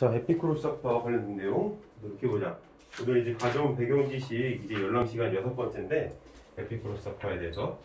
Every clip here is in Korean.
자, 에피쿠로스 학파와 관련된 내용 이렇게 보자. 오늘 이제 가져온 배경 지식 이제 열람 시간 6번째인데 에피쿠로스 학파에 대해서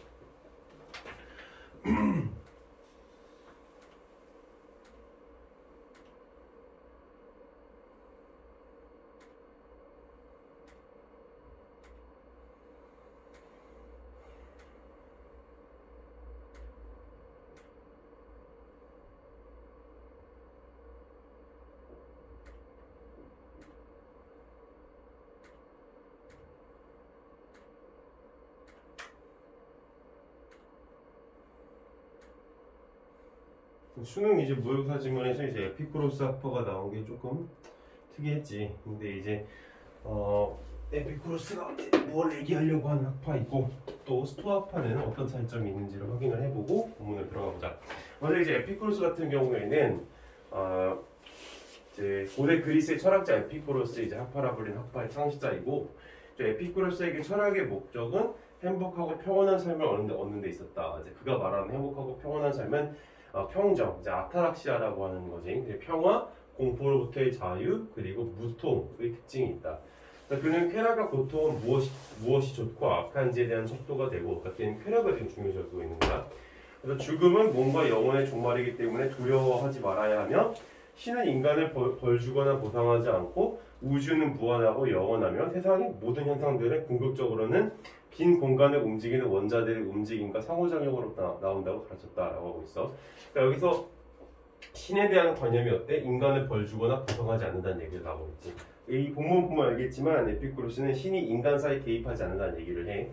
수능 이제 모의고사 지문에서 이제 에피쿠로스 학파가 나온 게 조금 특이했지. 근데 이제 에피쿠로스가 뭘 얘기하려고 하는 학파이고 또 스토아 학파는 어떤 차이점이 있는지를 확인을 해보고 본문을 들어가 보자. 먼저 이제 에피쿠로스 같은 경우에는 이제 고대 그리스의 철학자 에피쿠로스 이제 학파라 불린 학파의 창시자이고, 에피쿠로스에게 철학의 목적은 행복하고 평온한 삶을 얻는 데 있었다. 이제 그가 말하는 행복하고 평온한 삶은 평정, 이제 아타락시아라고 하는 거지. 평화, 공포로부터의 자유, 그리고 무통의 특징이 있다. 그는 쾌락과 고통은 무엇이 좋고 악한지에 대한 척도가 되고, 그는 쾌락을 되게 중요시 여기고 있는 거야. 그래서 죽음은 몸과 영혼의 종말이기 때문에 두려워하지 말아야 하며, 신은 인간을 벌주거나 보상하지 않고, 우주는 무한하고 영원하며, 세상의 모든 현상들은 궁극적으로는 빈 공간을 움직이는 원자들의 움직임과 상호작용으로 나온다고 가르쳤다라고 하고 있어. 그러니까 여기서 신에 대한 관념이 어때? 인간을 벌주거나 보상하지 않는다는 얘기를 나오고 있지. 이 본문 보면 알겠지만 에피쿠로스는 신이 인간 사이에 개입하지 않는다는 얘기를 해.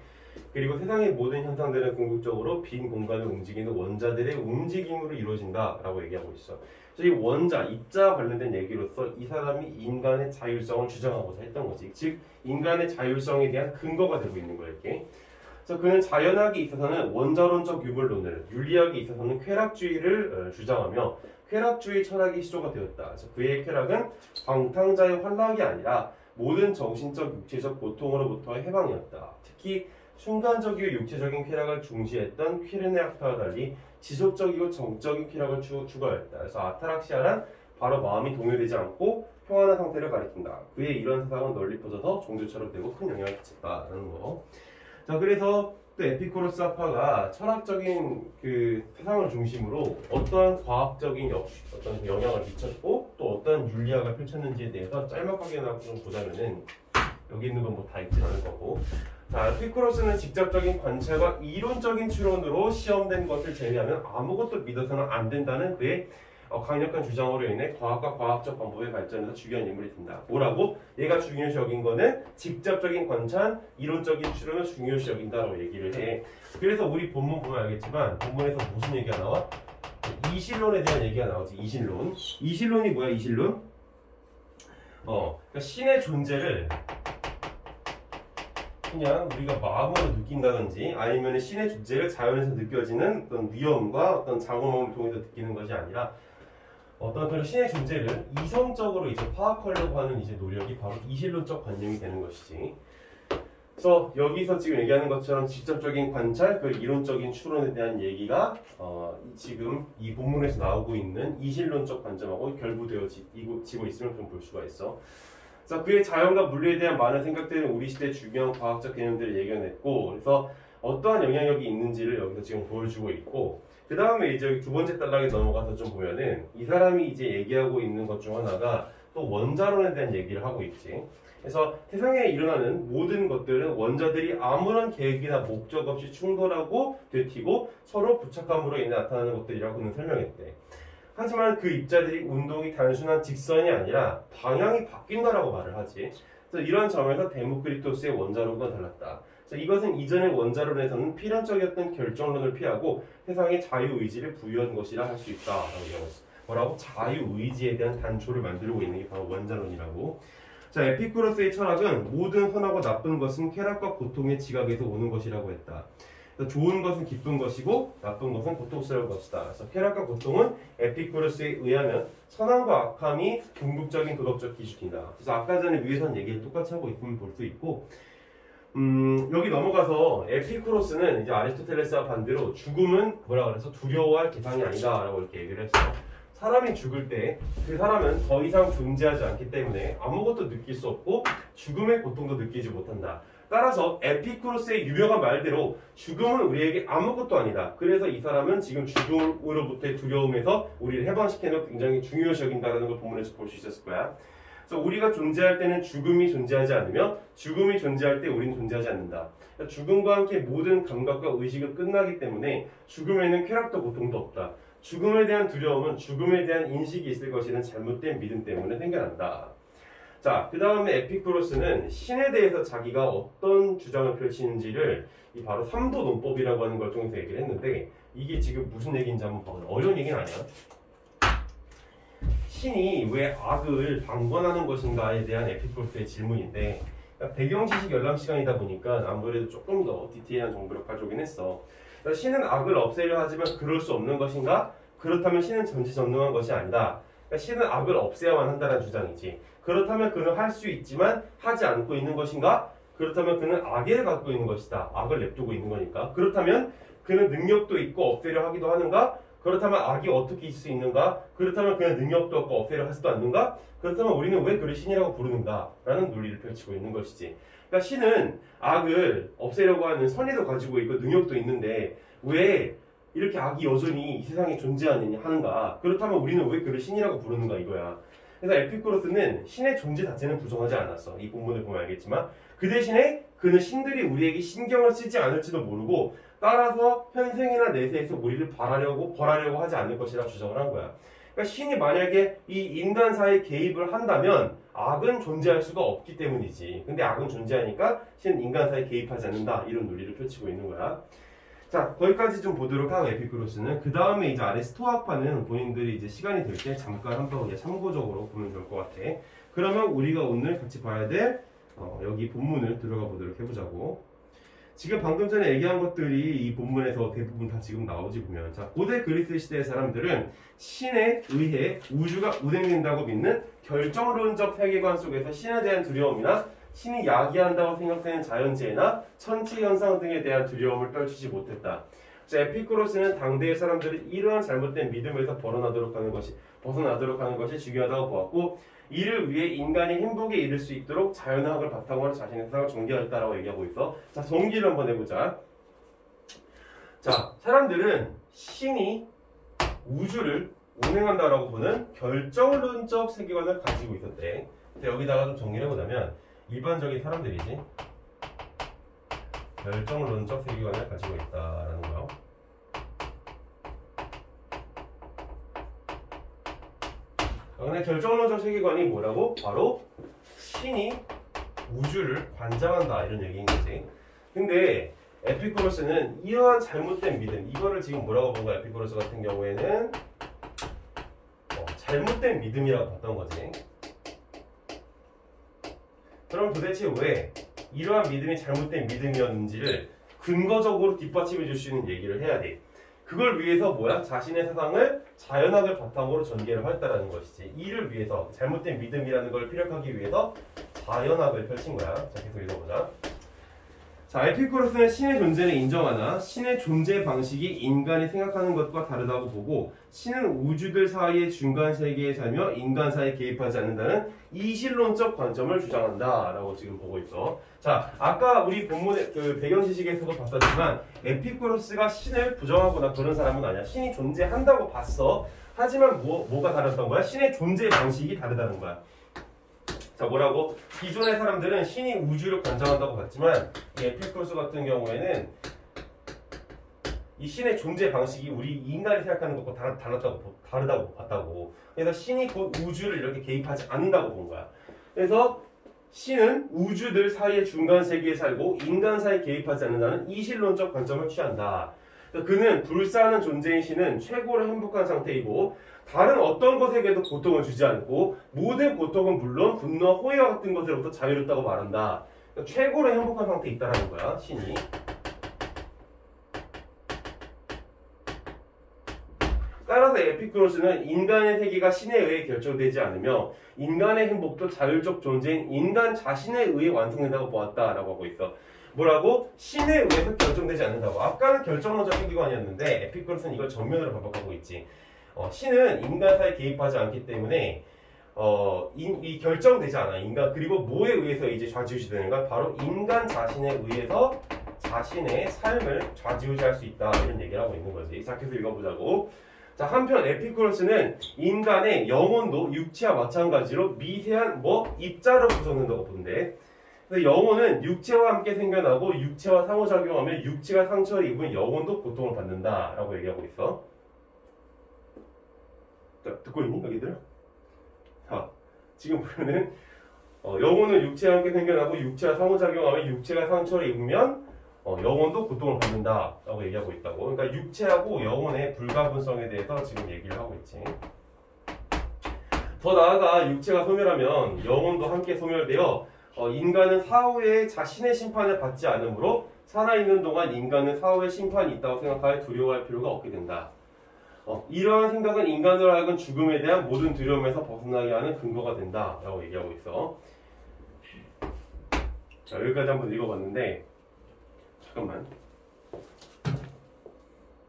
그리고 세상의 모든 현상들은 궁극적으로 빈 공간을 움직이는 원자들의 움직임으로 이루어진다라고 얘기하고 있어. 그래서 이 원자, 입자와 관련된 얘기로서 이 사람이 인간의 자율성을 주장하고자 했던 거지. 즉 인간의 자율성에 대한 근거가 되고 있는 거야, 이게. 그래서 그는 자연학에 있어서는 원자론적 유물론을, 윤리학에 있어서는 쾌락주의를 주장하며 쾌락주의 철학이 시조가 되었다. 그래서 그의 쾌락은 방탕자의 환락이 아니라 모든 정신적, 육체적 고통으로부터의 해방이었다. 특히 순간적이고 육체적인 쾌락을 중시했던 퀴르네 학파와 달리 지속적이고 정적인 쾌락을 추구하였다. 그래서 아타락시아란 바로 마음이 동요되지 않고 평안한 상태를 가리킨다. 그의 이런 사상은 널리 퍼져서 종교처럼 되고 큰 영향을 끼쳤다라는 거. 자, 그래서 또 에피쿠로스 학파가 철학적인 그 세상을 중심으로 어떠한 과학적인 어떤 영향을 미쳤고 또 어떠한 윤리학을 펼쳤는지에 대해서 짤막하게나마 좀 보자면은 여기 있는 건 뭐 다 읽지 않을 거고. 자, 에피쿠로스는 직접적인 관찰과 이론적인 추론으로 시험된 것을 제외하면 아무것도 믿어서는 안 된다는 그의 강력한 주장으로 인해 과학과 과학적 방법의 발전에서 중요한 인물이 된다. 뭐라고? 얘가 중요시 여긴 거는 직접적인 관찰, 이론적인 추론을 중요시 여긴다라고 얘기를 해. 그래서 우리 본문 보면 알겠지만 본문에서 무슨 얘기가 나와? 이신론에 대한 얘기가 나오지. 이신론. 이신론이 뭐야? 이신론? 그러니까 신의 존재를 그냥 우리가 마음으로 느낀다든지 아니면 신의 존재를 자연에서 느껴지는 어떤 위험과 어떤 장엄함을 통해서 느끼는 것이 아니라 어떤 그런 신의 존재를 이성적으로 이제 파악하려고 하는 이제 노력이 바로 이신론적 관념이 되는 것이지. 그래서 여기서 지금 얘기하는 것처럼 직접적인 관찰, 그 이론적인 추론에 대한 얘기가 지금 이 본문에서 나오고 있는 이신론적 관점하고 결부되어지고 있음을 좀 볼 수가 있어. 그래서 그의 자연과 물리에 대한 많은 생각들은 우리 시대의 중요한 과학적 개념들을 예견했고, 그래서 어떠한 영향력이 있는지를 여기서 지금 보여주고 있고, 그 다음에 이제 두 번째 단락에 넘어가서 좀 보면은 이 사람이 이제 얘기하고 있는 것 중 하나가 또 원자론에 대한 얘기를 하고 있지. 그래서 세상에 일어나는 모든 것들은 원자들이 아무런 계획이나 목적 없이 충돌하고 되튀고 서로 부착함으로 인해 나타나는 것들이라고 그는 설명했대. 하지만 그 입자들이 운동이 단순한 직선이 아니라 방향이 바뀐다라고 말을 하지. 그래서 이런 점에서 데모크리토스의 원자론과 달랐다. 그래서 이것은 이전의 원자론에서는 필연적이었던 결정론을 피하고 세상에 자유의지를 부여한 것이라 할 수 있다라고 얘기하고 있어. 뭐라고? 자유의지에 대한 단초를 만들고 있는 게 바로 원자론이라고. 자, 에피쿠로스의 철학은 모든 선하고 나쁜 것은 쾌락과 고통의 지각에서 오는 것이라고 했다. 좋은 것은 기쁜 것이고 나쁜 것은 고통스러운 것이다. 그래서 쾌락과 고통은 에피쿠로스에 의하면 선함과 악함이 궁극적인 도덕적 기준이다. 그래서 아까 전에 위에서 한 얘기를 똑같이 하고 있으면 볼 수 있고, 여기 넘어가서 에피쿠로스는 이제 아리스토텔레스와 반대로 죽음은 뭐라 그래서 두려워할 대상이 아니다라고 이렇게 얘기를 했어. 사람이 죽을 때 그 사람은 더 이상 존재하지 않기 때문에 아무것도 느낄 수 없고 죽음의 고통도 느끼지 못한다. 따라서 에피쿠로스의 유명한 말대로 죽음은 우리에게 아무것도 아니다. 그래서 이 사람은 지금 죽음으로부터의 두려움에서 우리를 해방시키는 굉장히 중요시 여긴다는 걸 본문에서 볼 수 있었을 거야. 그래서 우리가 존재할 때는 죽음이 존재하지 않으며 죽음이 존재할 때 우리는 존재하지 않는다. 그러니까 죽음과 함께 모든 감각과 의식은 끝나기 때문에 죽음에는 쾌락도 고통도 없다. 죽음에 대한 두려움은 죽음에 대한 인식이 있을 것이라는 잘못된 믿음 때문에 생겨난다. 자, 그 다음에 에피쿠로스는 신에 대해서 자기가 어떤 주장을 펼치는지를 이 바로 삼도 논법이라고 하는 걸 통해서 얘기를 했는데 이게 지금 무슨 얘기인지 한번 봐보자. 어려운 얘기는 아니야. 신이 왜 악을 방관하는 것인가에 대한 에피쿠로스의 질문인데 그러니까 배경 지식 열람 시간이다 보니까 아무래도 조금 더 디테일한 정보를 가져오긴 했어. 그러니까 신은 악을 없애려 하지만 그럴 수 없는 것인가? 그렇다면 신은 전지전능한 것이 아니다. 그러니까 신은 악을 없애야만 한다는 주장이지. 그렇다면 그는 할 수 있지만 하지 않고 있는 것인가? 그렇다면 그는 악을 갖고 있는 것이다. 악을 냅두고 있는 거니까. 그렇다면 그는 능력도 있고 없애려 하기도 하는가? 그렇다면 악이 어떻게 있을 수 있는가? 그렇다면 그는 능력도 없고 없애려 하지도 않는가? 그렇다면 우리는 왜 그를 신이라고 부르는가? 라는 논리를 펼치고 있는 것이지. 그러니까 신은 악을 없애려고 하는 선의도 가지고 있고 능력도 있는데 왜 이렇게 악이 여전히 이 세상에 존재하는가? 그렇다면 우리는 왜 그를 신이라고 부르는가 이거야. 그래서 에피쿠로스는 신의 존재 자체는 부정하지 않았어. 이 본문을 보면 알겠지만 그 대신에 그는 신들이 우리에게 신경을 쓰지 않을지도 모르고 따라서 현생이나 내세에서 우리를 벌하려고 하지 않을 것이라고 주장을 한 거야. 그러니까 신이 만약에 이 인간사에 개입을 한다면 악은 존재할 수가 없기 때문이지. 근데 악은 존재하니까 신은 인간사에 개입하지 않는다. 이런 논리를 펼치고 있는 거야. 자, 거기까지 좀 보도록 하고 에피쿠로스는 그 다음에 이제 아래 스토아파는 본인들이 이제 시간이 될 때 잠깐 한번 이제 참고적으로 보면 좋을 것 같아. 그러면 우리가 오늘 같이 봐야 될 여기 본문을 들어가 보도록 해보자고. 지금 방금 전에 얘기한 것들이 이 본문에서 대부분 다 지금 나오지 보면 자, 고대 그리스 시대의 사람들은 신에 의해 우주가 운행된다고 믿는 결정론적 세계관 속에서 신에 대한 두려움이나 신이 야기한다고 생각되는 자연재해나 천체 현상 등에 대한 두려움을 떨치지 못했다. 에피쿠로스는 당대의 사람들이 이러한 잘못된 믿음에서 벗어나도록 하는 것이 중요하다고 보았고 이를 위해 인간이 행복에 이를 수 있도록 자연학을 바탕으로 자신의 세상을 전개하였다라고 얘기하고 있어. 자, 전기를 한번 해보자. 자, 사람들은 신이 우주를 운행한다라고 보는 결정론적 세계관을 가지고 있었대. 여기다가 좀 정리를 해보자면 일반적인 사람들이지 결정론적 세계관을 가지고 있다라는 거야. 근데 결정론적 세계관이 뭐라고? 바로 신이 우주를 관장한다 이런 얘기인 거지. 근데 에피쿠로스는 이러한 잘못된 믿음, 이거를 지금 뭐라고 본 거야? 에피쿠로스 같은 경우에는 잘못된 믿음이라고 봤던 거지. 그럼 도대체 왜 이러한 믿음이 잘못된 믿음이었는지를 근거적으로 뒷받침해 줄 수 있는 얘기를 해야 돼. 그걸 위해서 뭐야? 자신의 세상을 자연학을 바탕으로 전개를 했다라는 것이지. 이를 위해서 잘못된 믿음이라는 걸 피력하기 위해서 자연학을 펼친 거야. 자, 계속 읽어보자. 자, 에피쿠로스는 신의 존재를 인정하나 신의 존재 방식이 인간이 생각하는 것과 다르다고 보고 신은 우주들 사이의 중간 세계에 살며 인간사에 개입하지 않는다는 이실론적 관점을 주장한다 라고 지금 보고 있어. 자, 아까 우리 본문의 그 배경 지식에서도 봤었지만 에피쿠로스가 신을 부정하거나 그런 사람은 아니야. 신이 존재한다고 봤어. 하지만 뭐가 다르다는 거야? 신의 존재 방식이 다르다는 거야. 자, 뭐라고? 기존의 사람들은 신이 우주를 관장한다고 봤지만 이 에피쿠로스 같은 경우에는 이 신의 존재 방식이 우리 인간이 생각하는 것과 다르다고 봤다고. 그래서 신이 곧 우주를 이렇게 개입하지 않는다고 본 거야. 그래서 신은 우주들 사이의 중간 세계에 살고 인간사에 개입하지 않는다는 이실론적 관점을 취한다. 그는 불사하는 존재인 신은 최고로 행복한 상태이고 다른 어떤 것에게도 고통을 주지 않고 모든 고통은 물론 분노와 호의와 같은 것으로부터 자유롭다고 말한다. 그러니까 최고로 행복한 상태에 있다라는 거야, 신이. 따라서 에피쿠로스는 인간의 세계가 신에 의해 결정되지 않으며 인간의 행복도 자율적 존재인 인간 자신에 의해 완성된다고 보았다라고 하고 있어. 뭐라고? 신에 의해서 결정되지 않는다고. 아까는 결정론적 세계관이었는데 에피쿠로스는 이걸 정면으로 반박하고 있지. 신은 인간 사이에 개입하지 않기 때문에 이 결정되지 않아. 인간 그리고 뭐에 의해서 이제 좌지우지되는가? 바로 인간 자신에 의해서 자신의 삶을 좌지우지할 수 있다 이런 얘기를 하고 있는 거지. 자, 계속 읽어보자고. 자, 한편 에피쿠로스는 인간의 영혼도 육체와 마찬가지로 미세한 입자로 구성된다고 본대. 그래서 영혼은 육체와 함께 생겨나고 육체와 상호작용하면 육체가 상처를 입으면 영혼도 고통을 받는다라고 얘기하고 있어. 자, 듣고 있니 여기들? 자, 지금 보면은 영혼은 육체와 함께 생겨나고 육체와 상호작용하면 육체가 상처를 입으면 영혼도 고통을 받는다라고 얘기하고 있다고. 그러니까 육체하고 영혼의 불가분성에 대해서 지금 얘기를 하고 있지. 더 나아가 육체가 소멸하면 영혼도 함께 소멸되어 인간은 사후에 자신의 심판을 받지 않으므로 살아있는 동안 인간은 사후에 심판이 있다고 생각하여 두려워할 필요가 없게 된다. 이러한 생각은 인간으로 하여금 죽음에 대한 모든 두려움에서 벗어나게 하는 근거가 된다라고 얘기하고 있어. 자, 여기까지 한번 읽어봤는데 잠깐만.